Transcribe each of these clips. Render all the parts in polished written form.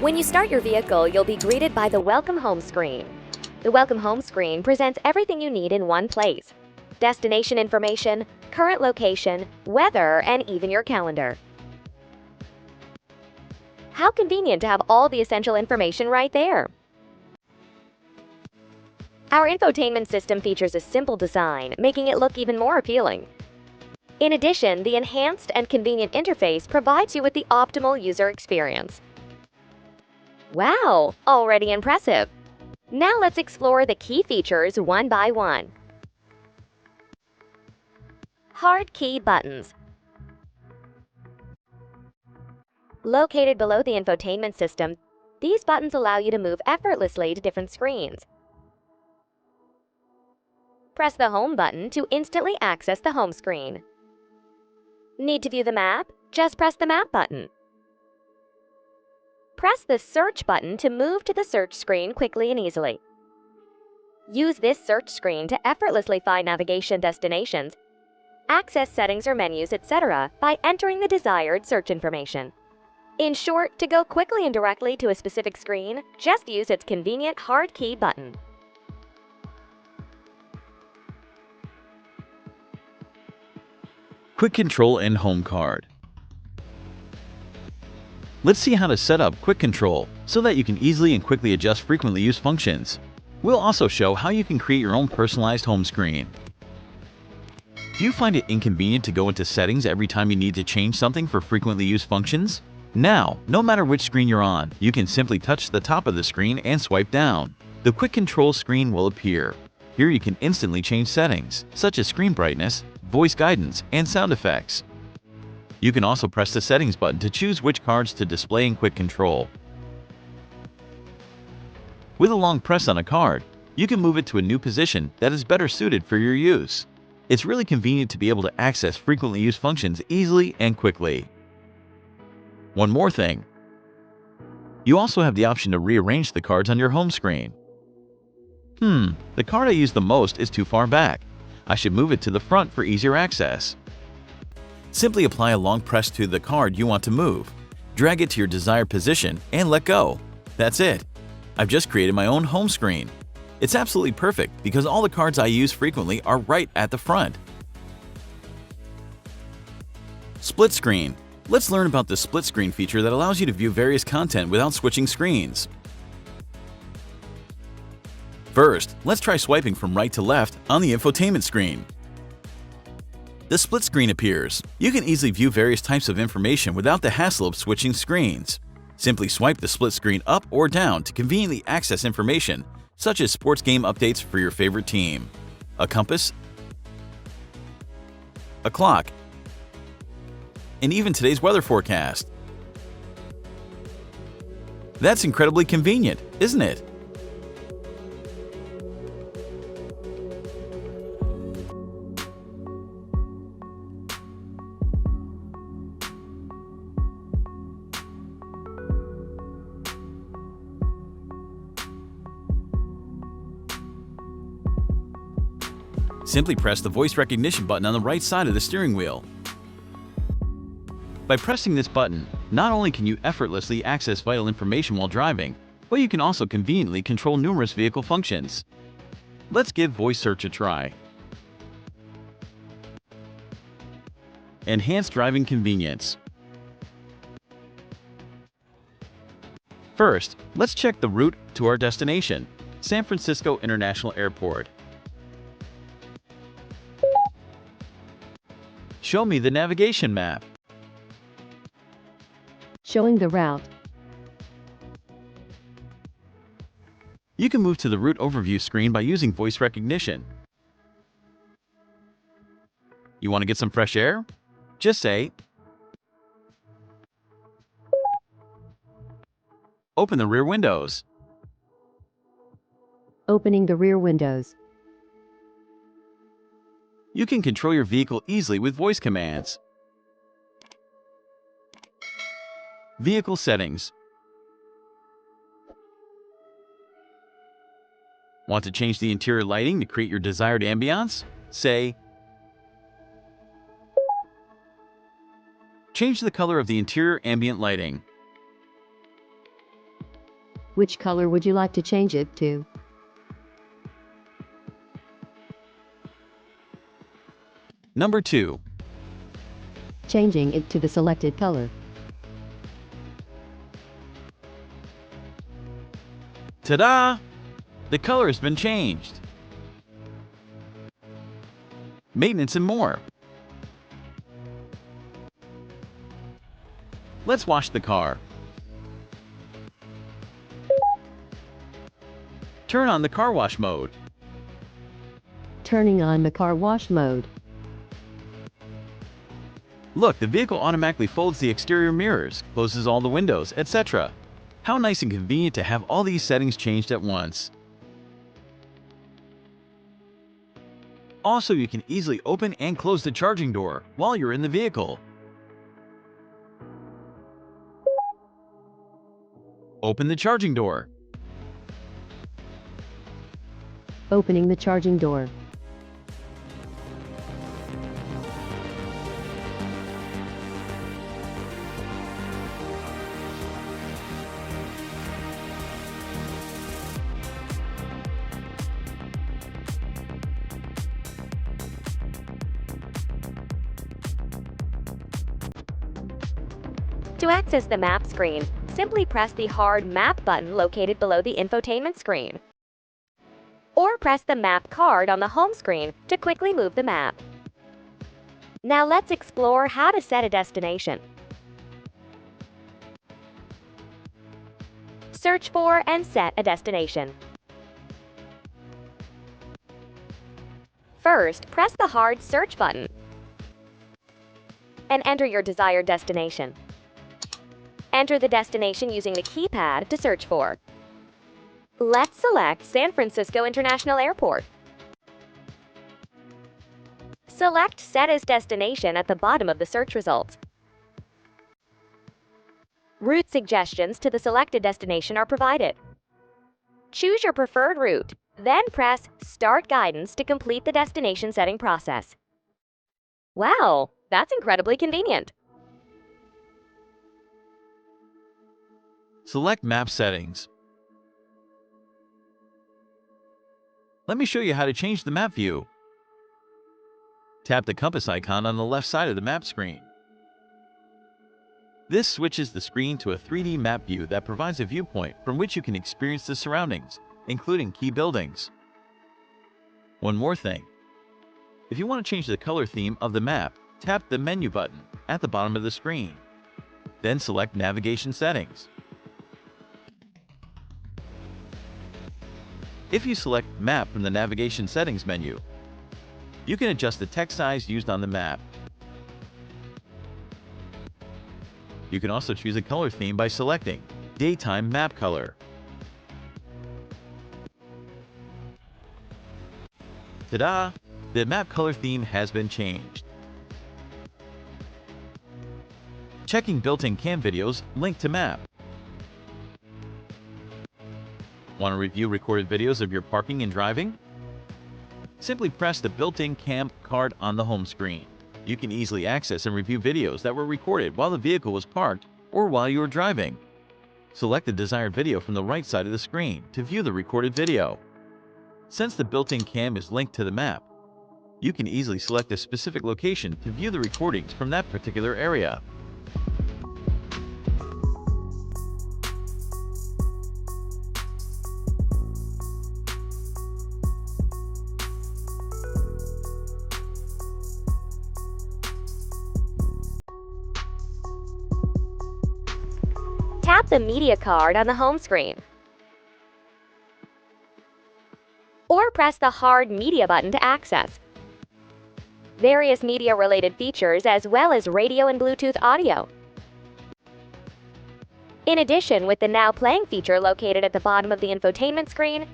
When you start your vehicle, you'll be greeted by the Welcome Home screen. The Welcome Home screen presents everything you need in one place: destination information, current location, weather, and even your calendar. How convenient to have all the essential information right there! Our infotainment system features a simple design, making it look even more appealing. In addition, the enhanced and convenient interface provides you with the optimal user experience. Wow, already impressive! Now let's explore the key features one by one. Hard key buttons. Located below the infotainment system, these buttons allow you to move effortlessly to different screens. Press the Home button to instantly access the home screen. Need to view the map? Just press the Map button. Press the Search button to move to the search screen quickly and easily. Use this search screen to effortlessly find navigation destinations, access settings or menus, etc. by entering the desired search information. In short, to go quickly and directly to a specific screen, just use its convenient hard key button. Quick Control and Home Card. Let's see how to set up Quick Control so that you can easily and quickly adjust frequently used functions. We'll also show how you can create your own personalized home screen. Do you find it inconvenient to go into settings every time you need to change something for frequently used functions? Now, no matter which screen you're on, you can simply touch the top of the screen and swipe down. The Quick Control screen will appear. Here you can instantly change settings, such as screen brightness, voice guidance, and sound effects. You can also press the Settings button to choose which cards to display in Quick Control. With a long press on a card, you can move it to a new position that is better suited for your use. It's really convenient to be able to access frequently used functions easily and quickly. One more thing. You also have the option to rearrange the cards on your home screen. The card I use the most is too far back. I should move it to the front for easier access. Simply apply a long press to the card you want to move. Drag it to your desired position and let go. That's it. I've just created my own home screen. It's absolutely perfect because all the cards I use frequently are right at the front. Split screen. Let's learn about the split screen feature that allows you to view various content without switching screens. First, let's try swiping from right to left on the infotainment screen. The split screen appears. You can easily view various types of information without the hassle of switching screens. Simply swipe the split screen up or down to conveniently access information, such as sports game updates for your favorite team, a compass, a clock, and even today's weather forecast. That's incredibly convenient, isn't it? Simply press the voice recognition button on the right side of the steering wheel. By pressing this button, not only can you effortlessly access vital information while driving, but you can also conveniently control numerous vehicle functions. Let's give voice search a try. Enhanced driving convenience. First, let's check the route to our destination, San Francisco International Airport. Show me the navigation map. Showing the route. You can move to the route overview screen by using voice recognition. You want to get some fresh air? Just say, open the rear windows. Opening the rear windows. You can control your vehicle easily with voice commands. Vehicle settings. Want to change the interior lighting to create your desired ambiance? Say, change the color of the interior ambient lighting. Which color would you like to change it to? Number 2. Changing it to the selected color. Ta-da! The color has been changed. Maintenance and more. Let's wash the car. Turn on the car wash mode. Turning on the car wash mode. Look, the vehicle automatically folds the exterior mirrors, closes all the windows, etc. How nice and convenient to have all these settings changed at once. Also, you can easily open and close the charging door while you're in the vehicle. Open the charging door. Opening the charging door. To access the map screen, simply press the hard Map button located below the infotainment screen. Or press the map card on the home screen to quickly move the map. Now let's explore how to set a destination. Search for and set a destination. First, press the hard Search button and enter your desired destination. Enter the destination using the keypad to search for. Let's select San Francisco International Airport. Select Set as Destination at the bottom of the search results. Route suggestions to the selected destination are provided. Choose your preferred route, then press Start Guidance to complete the destination setting process. Wow, that's incredibly convenient. Select Map Settings. Let me show you how to change the map view. Tap the compass icon on the left side of the map screen. This switches the screen to a 3D map view that provides a viewpoint from which you can experience the surroundings, including key buildings. One more thing. If you want to change the color theme of the map, tap the menu button at the bottom of the screen. Then select Navigation Settings. If you select Map from the Navigation Settings menu, you can adjust the text size used on the map. You can also choose a color theme by selecting Daytime Map Color. Ta-da! The map color theme has been changed. Checking built-in cam videos linked to map. Want to review recorded videos of your parking and driving? Simply press the built-in cam card on the home screen. You can easily access and review videos that were recorded while the vehicle was parked or while you were driving. Select the desired video from the right side of the screen to view the recorded video. Since the built-in cam is linked to the map, you can easily select a specific location to view the recordings from that particular area. Tap the media card on the home screen. Or press the hard Media button to access various media-related features as well as radio and Bluetooth audio. In addition, with the Now Playing feature located at the bottom of the infotainment screen,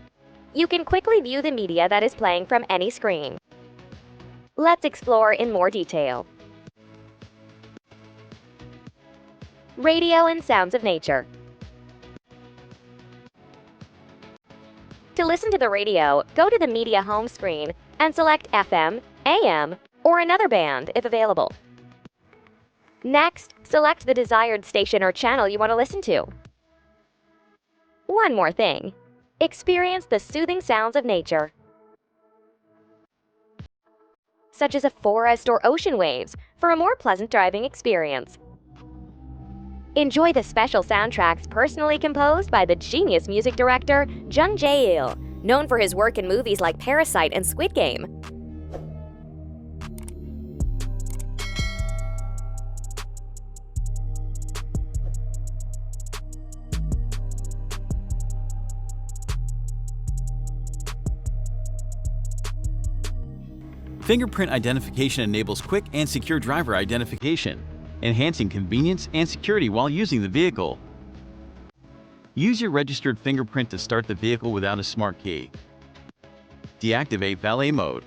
you can quickly view the media that is playing from any screen. Let's explore in more detail. Radio and sounds of nature. To listen to the radio, go to the media home screen and select FM, AM, or another band if available. Next, select the desired station or channel you want to listen to. One more thing. Experience the soothing sounds of nature, such as a forest or ocean waves, for a more pleasant driving experience. Enjoy the special soundtracks personally composed by the genius music director Jung Jae-il, known for his work in movies like Parasite and Squid Game. Fingerprint identification enables quick and secure driver identification, enhancing convenience and security while using the vehicle. Use your registered fingerprint to start the vehicle without a smart key. Deactivate valet mode.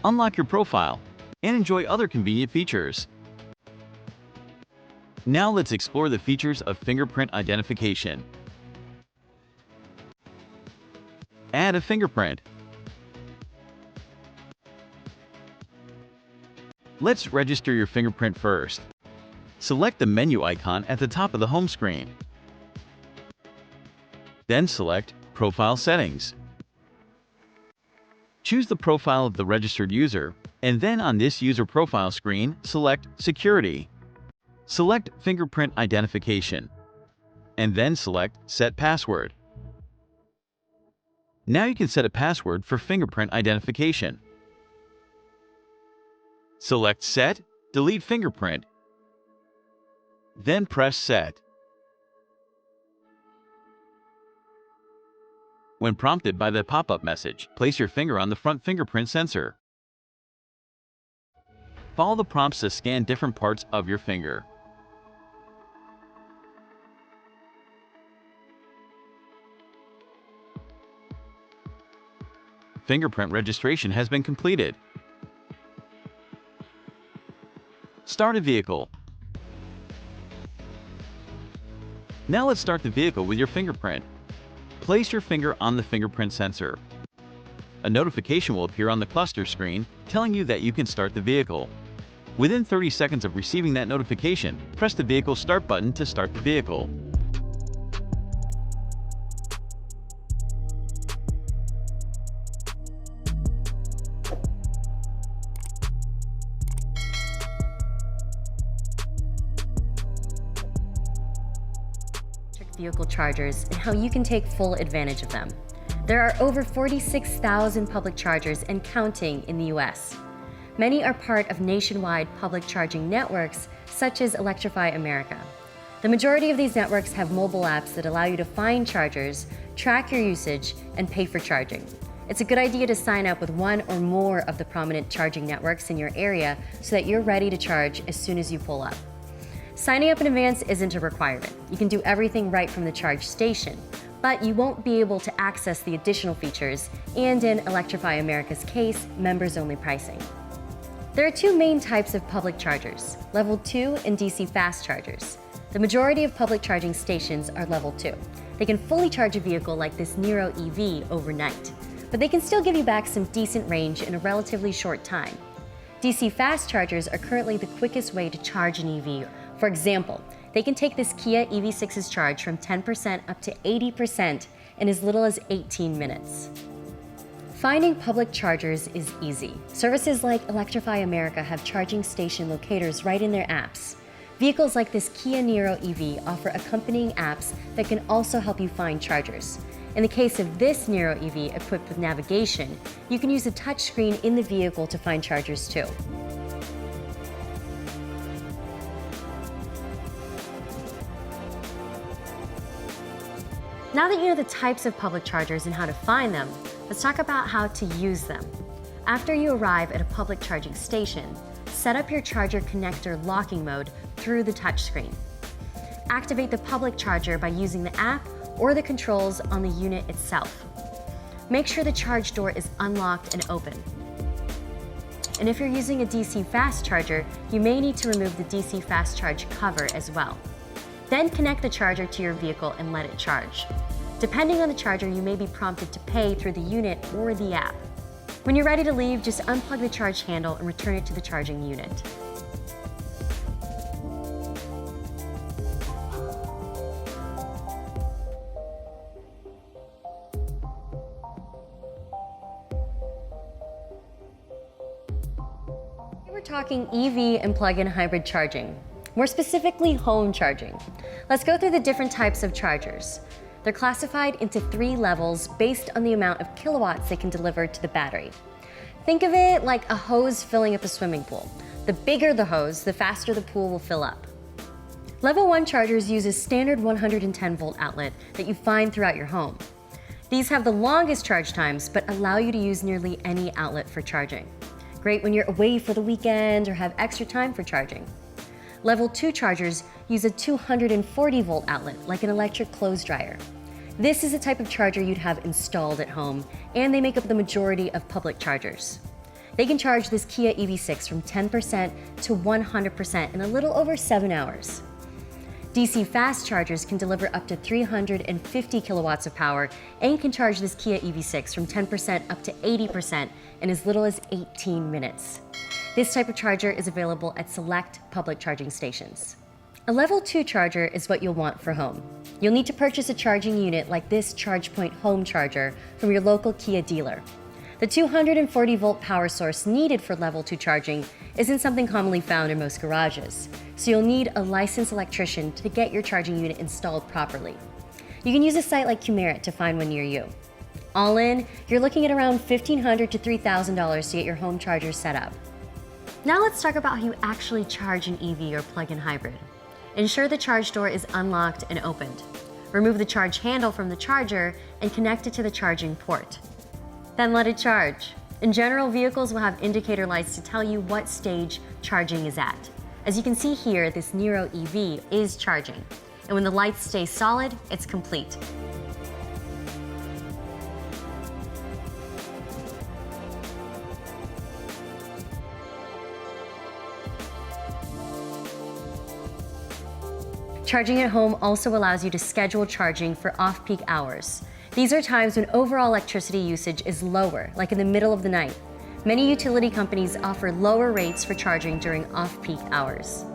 Unlock your profile and enjoy other convenient features. Now let's explore the features of fingerprint identification. Add a fingerprint. Let's register your fingerprint first. Select the menu icon at the top of the home screen. Then select Profile Settings. Choose the profile of the registered user, and then on this user profile screen, select Security. Select Fingerprint Identification, and then select Set Password. Now you can set a password for fingerprint identification. Select Set, Delete Fingerprint, then press Set. When prompted by the pop-up message, place your finger on the front fingerprint sensor. Follow the prompts to scan different parts of your finger. Fingerprint registration has been completed. Start a vehicle. Now let's start the vehicle with your fingerprint. Place your finger on the fingerprint sensor. A notification will appear on the cluster screen telling you that you can start the vehicle. Within 30 seconds of receiving that notification, press the vehicle start button to start the vehicle. Vehicle chargers and how you can take full advantage of them. There are over 46,000 public chargers and counting in the US. Many are part of nationwide public charging networks such as Electrify America. The majority of these networks have mobile apps that allow you to find chargers, track your usage, and pay for charging. It's a good idea to sign up with one or more of the prominent charging networks in your area so that you're ready to charge as soon as you pull up. Signing up in advance isn't a requirement. You can do everything right from the charge station, but you won't be able to access the additional features and, in Electrify America's case, members-only pricing. There are two main types of public chargers, Level 2 and DC fast chargers. The majority of public charging stations are Level 2. They can fully charge a vehicle like this Niro EV overnight, but they can still give you back some decent range in a relatively short time. DC fast chargers are currently the quickest way to charge an EV. For example, they can take this Kia EV6's charge from 10% up to 80% in as little as 18 minutes. Finding public chargers is easy. Services like Electrify America have charging station locators right in their apps. Vehicles like this Kia Niro EV offer accompanying apps that can also help you find chargers. In the case of this Niro EV equipped with navigation, you can use a touchscreen in the vehicle to find chargers too. Now that you know the types of public chargers and how to find them, let's talk about how to use them. After you arrive at a public charging station, set up your charger connector locking mode through the touchscreen. Activate the public charger by using the app or the controls on the unit itself. Make sure the charge door is unlocked and open. And if you're using a DC fast charger, you may need to remove the DC fast charge cover as well. Then connect the charger to your vehicle and let it charge. Depending on the charger, you may be prompted to pay through the unit or the app. When you're ready to leave, just unplug the charge handle and return it to the charging unit. talking EV and plug-in hybrid charging, more specifically home charging. Let's go through the different types of chargers. They're classified into 3 levels based on the amount of kilowatts they can deliver to the battery. Think of it like a hose filling up a swimming pool. The bigger the hose, the faster the pool will fill up. Level 1 chargers use a standard 110-volt outlet that you find throughout your home. These have the longest charge times, but allow you to use nearly any outlet for charging. Great when you're away for the weekend or have extra time for charging. Level 2 chargers use a 240-volt outlet, like an electric clothes dryer. This is a type of charger you'd have installed at home, and they make up the majority of public chargers. They can charge this Kia EV6 from 10% to 100% in a little over 7 hours. DC fast chargers can deliver up to 350 kilowatts of power and can charge this Kia EV6 from 10% up to 80% in as little as 18 minutes. This type of charger is available at select public charging stations. A level 2 charger is what you'll want for home. You'll need to purchase a charging unit like this ChargePoint home charger from your local Kia dealer. The 240-volt power source needed for level 2 charging isn't something commonly found in most garages, so you'll need a licensed electrician to get your charging unit installed properly. You can use a site like Qmerit to find one near you. All in, you're looking at around $1,500 to $3,000 to get your home charger set up. Now let's talk about how you actually charge an EV or plug-in hybrid. Ensure the charge door is unlocked and opened. Remove the charge handle from the charger and connect it to the charging port. Then let it charge. In general, vehicles will have indicator lights to tell you what stage charging is at. As you can see here, this Niro EV is charging. And when the lights stay solid, it's complete. Charging at home also allows you to schedule charging for off-peak hours. These are times when overall electricity usage is lower, like in the middle of the night. Many utility companies offer lower rates for charging during off-peak hours.